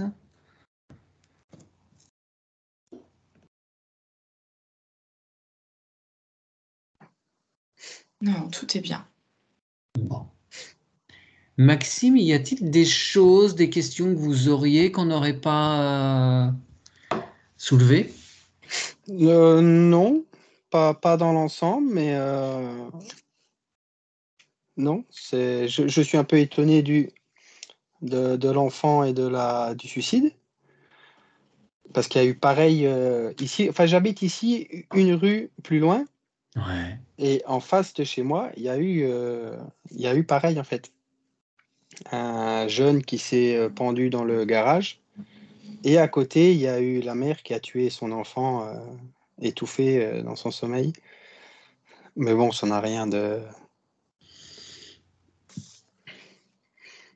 Non, tout est bien. Bon. Maxime, y a-t-il des choses, des questions que vous auriez qu'on n'aurait pas soulevées? non, pas dans l'ensemble, mais non, je suis un peu étonné de l'enfant et du suicide. Parce qu'il y a eu pareil ici. Enfin, j'habite ici, une rue plus loin, Ouais. et en face de chez moi, il y a eu pareil en fait. Un jeune qui s'est pendu dans le garage, et à côté, il y a eu la mère qui a tué son enfant étouffé dans son sommeil. Mais bon, ça n'a rien de.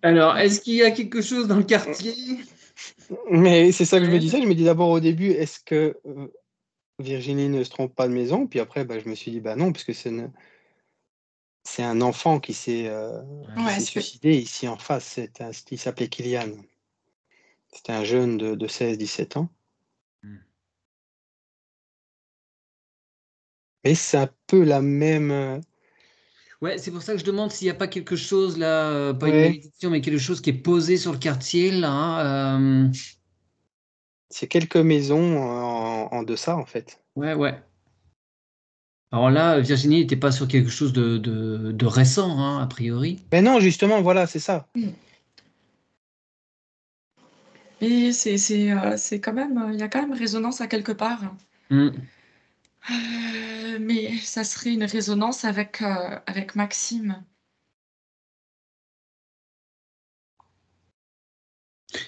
Alors, est-ce qu'il y a quelque chose dans le quartier? Mais c'est ça que je me Ouais. disais. Je me dis d'abord au début, est-ce que Virginie ne se trompe pas de maison? Puis après, bah, je me suis dit, bah non, parce que c'est un enfant qui Ouais, s'est c'est suicidé ici en face. Il s'appelait Kylian. C'était un jeune de 16-17 ans. Mais c'est un peu la même. Ouais, c'est pour ça que je demande s'il n'y a pas quelque chose là, pas une Ouais, malédiction, mais quelque chose qui est posé sur le quartier là. c'est quelques maisons en deçà, en fait. Ouais, ouais. Alors là, Virginie n'était pas sur quelque chose de récent, hein, a priori. Mais non, justement, voilà, c'est ça. Mais c'est quand même, il y a quand même résonance à quelque part. Hmm. Mais ça serait une résonance avec Maxime.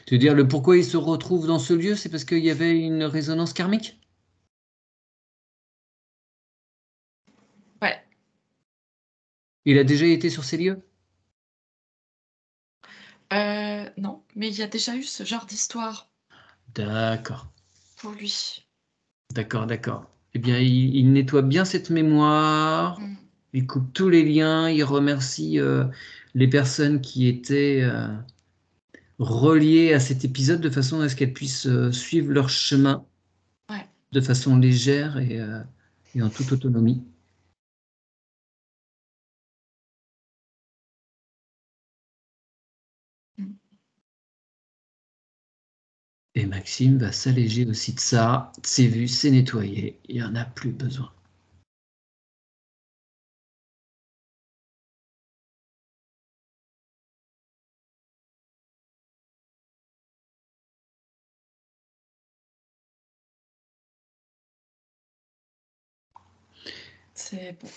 Tu veux dire le pourquoi il se retrouve dans ce lieu, c'est parce qu'il y avait une résonance karmique? Ouais, Il a déjà été sur ces lieux? non, mais il y a déjà eu ce genre d'histoire D'accord, pour lui. d'accord, d'accord. Eh bien, il nettoie bien cette mémoire, Mmh. il coupe tous les liens, il remercie les personnes qui étaient reliées à cet épisode de façon à ce qu'elles puissent suivre leur chemin Ouais. de façon légère et en toute autonomie. Mmh. Et Maxime va s'alléger aussi de ça. C'est vu, c'est nettoyé, il n'y en a plus besoin. C'est bon.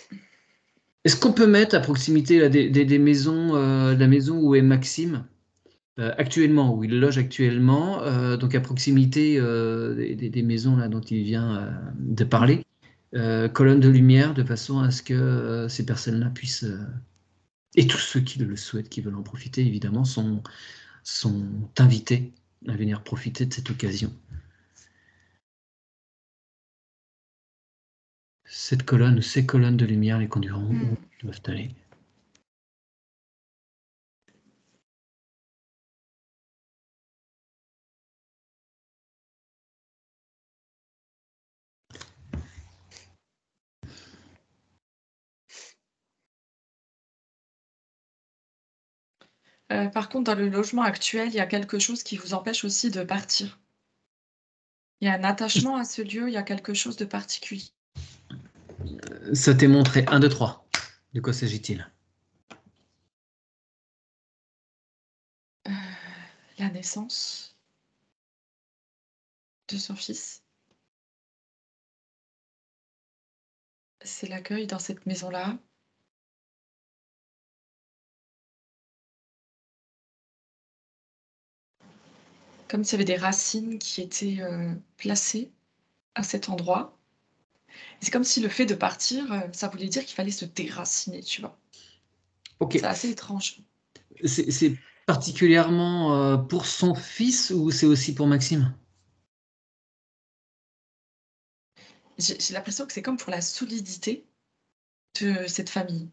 Est-ce qu'on peut mettre à proximité là, des maisons, la maison où est Maxime, actuellement, où il loge actuellement, donc à proximité des maisons là, dont il vient de parler, colonne de lumière de façon à ce que ces personnes-là puissent, et tous ceux qui le souhaitent, qui veulent en profiter, évidemment, sont invités à venir profiter de cette occasion. Cette colonne, ces colonnes de lumière les conduiront où Mmh. ils doivent aller. Par contre, dans le logement actuel, il y a quelque chose qui vous empêche aussi de partir. Il y a un attachement à ce lieu, il y a quelque chose de particulier. Ça t'est montré. 1, 2, 3. De quoi s'agit-il? La naissance de son fils. C'est l'accueil dans cette maison-là. Comme s'il y avait des racines qui étaient, placées à cet endroit. C'est comme si le fait de partir, ça voulait dire qu'il fallait se déraciner, tu vois? Ok. C'est assez étrange. C'est particulièrement pour son fils ou c'est aussi pour Maxime? J'ai l'impression que c'est comme pour la solidité de cette famille.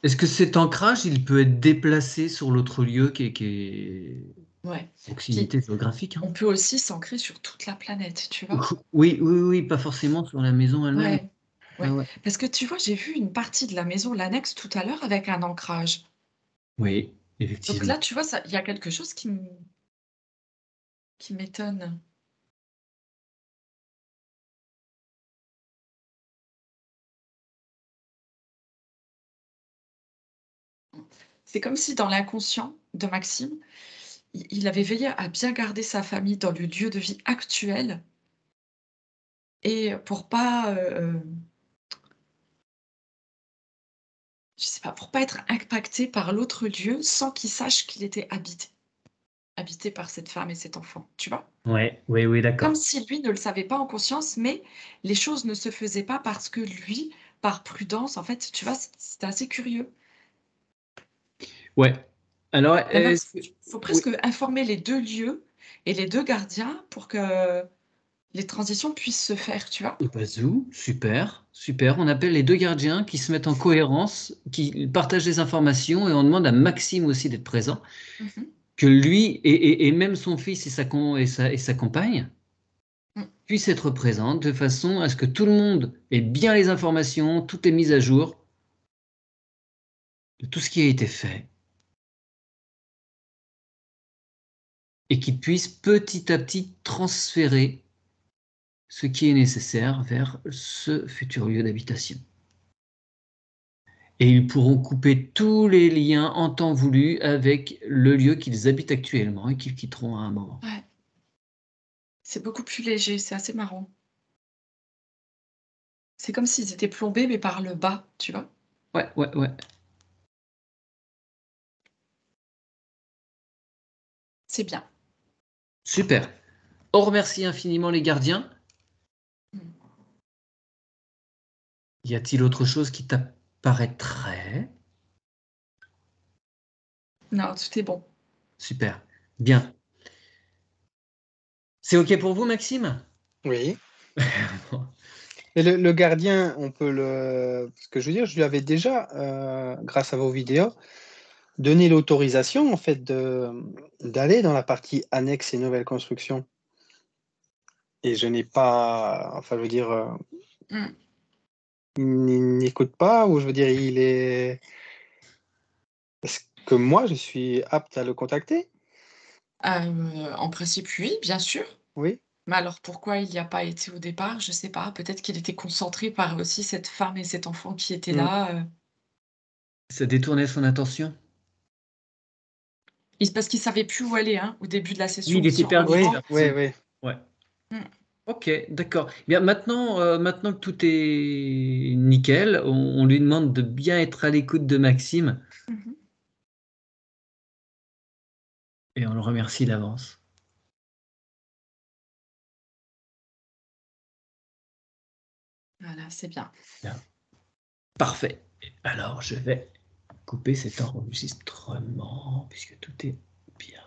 Est-ce que cet ancrage, il peut être déplacé sur l'autre lieu qui est Ouais. Puis proximité géographique, hein? on peut aussi s'ancrer sur toute la planète, tu vois? Oui, oui, oui, pas forcément sur la maison elle-même. Ouais, Ouais, ouais. ouais. Parce que tu vois, j'ai vu une partie de la maison, l'annexe tout à l'heure avec un ancrage. Oui, Donc effectivement. là, tu vois, ça il y a quelque chose qui m'étonne. C'est comme si dans l'inconscient de Maxime, il avait veillé à bien garder sa famille dans le lieu de vie actuel et pour pas, je sais pas, pour pas être impacté par l'autre lieu sans qu'il sache qu'il était habité par cette femme et cet enfant, tu vois? Ouais, oui, oui, Comme d'accord. si lui ne le savait pas en conscience, mais les choses ne se faisaient pas parce que lui, par prudence, en fait, tu vois, c'était assez curieux. Ouais. Alors, Et même, est-ce que... faut Oui. presque informer les 2 lieux et les 2 gardiens pour que les transitions puissent se faire, tu vois? Bazou, super, super. On appelle les deux gardiens qui se mettent en cohérence, qui partagent les informations et on demande à Maxime aussi d'être présent, Mmh mh. que lui et même son fils et sa compagne Mmh. puissent être présents de façon à ce que tout le monde ait bien les informations, tout est mis à jour de tout ce qui a été fait et qu'ils puissent petit à petit transférer ce qui est nécessaire vers ce futur lieu d'habitation. Et ils pourront couper tous les liens en temps voulu avec le lieu qu'ils habitent actuellement et qu'ils quitteront à un moment. Ouais, c'est beaucoup plus léger, c'est assez marrant. C'est comme s'ils étaient plombés, mais par le bas, tu vois? Ouais, ouais, ouais. C'est bien. Super. On remercie infiniment les gardiens. Mmh. Y a-t-il autre chose qui t'apparaîtrait? Non, tout est bon. Super. Bien. C'est OK pour vous, Maxime? Oui. Et le gardien, on peut le. Ce que je veux dire, je lui avais déjà, grâce à vos vidéos, donné l'autorisation en fait d'aller dans la partie annexe et nouvelles constructions. Et je n'ai pas, enfin, je veux dire, Mmh. il n'écoute pas, ou je veux dire, il est. Est-ce que moi, je suis apte à le contacter? En principe, oui, bien sûr. Oui. Mais alors pourquoi il n'y a pas été au départ? Je sais pas. Peut-être qu'il était concentré par aussi cette femme et cet enfant qui étaient Mmh. là, Ça détournait son attention? parce qu'il savait plus où aller, hein, au début de la Oui, session. il On était s'y perdu, j'ai Oui, reprend. oui, l'impression. oui. Ouais. Mmh. OK, d'accord. Bien, maintenant que tout est nickel, on lui demande de bien être à l'écoute de Maxime Mmh mh. et on le remercie d'avance. Voilà, c'est bien. Bien. Parfait. Alors, je vais couper cet enregistrement puisque tout est bien.